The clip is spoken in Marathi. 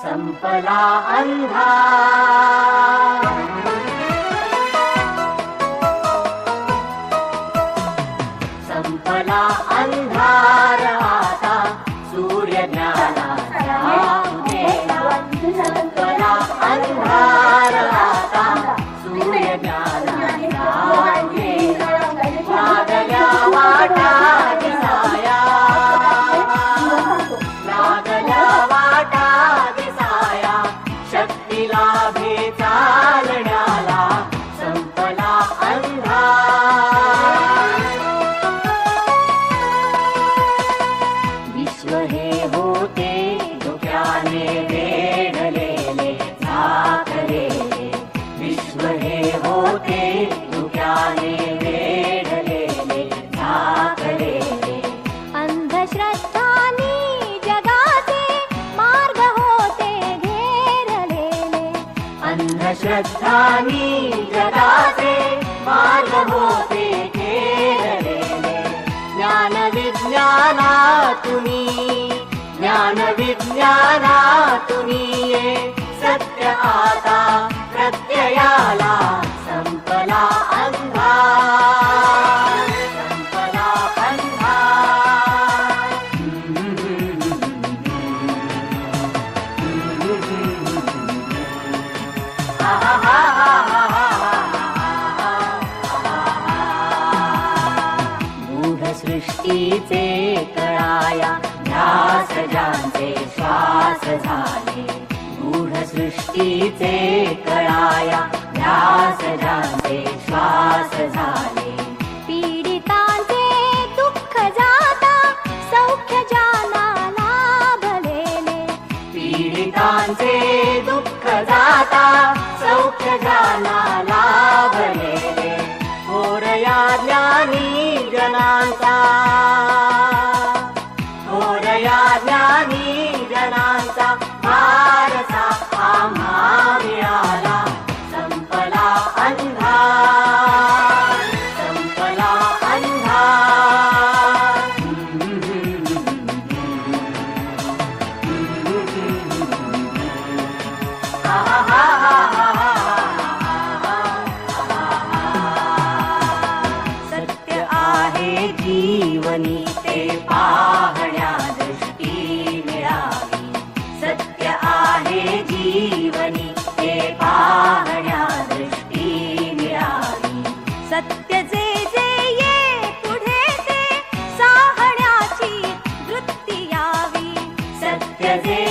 संपला अंधार, संपला अंधार आता सूर्य ज्ञानाचा उजेला, संपला अंधार आता सूर्य ज्ञानाचा उजेला, लागल्या वाटा दिसाया, लागल्या वाटा दिसाया, शक्ती लाभे चालण्याला, संपला अंधार, विश्व हे होते धुक्याने वेढलेले झाकलेले, विश्व हे होते धुक्याने वेढलेले झाकलेले, अंधश्रद्धानी जगाचे मार्ग होते घेरलेले, अंधश्रद्धानी जगाचे मार्ग होते घेरलेले, ज्ञान विज्ञानातुनी, ज्ञान विज्ञानातुनी ये सत्य आता प्रत्ययाला, संपला अंधार, संपला अंधार, गूढ सृष्टीचे कळाया ध्यास ज्यांचे श्वास झाले, गूढ सृष्टीचे कळाया ध्यास ज्यांचे श्वास झाले, पीडितांचे दुःख जाता सौख्य ज्यांना लाभलेले, पीडितांचे दुःख जाता सौख्य ज्यांना लाभलेले, थोरया ज्ञानी जनांचा, थोरया ज्ञानी जनांचा वारसा आम्हा मिळाला, संपला अंधार, संपला अंधार, सत्य आहे जीवनी ते पाहण्या दृष्टी मिळावी, सत्य आहे जीवनी ते पाहण्या दृष्टी मिळावी, सत्य जे जे ये पुढे ते साहण्याची वृत्ती यावी, सत्य जे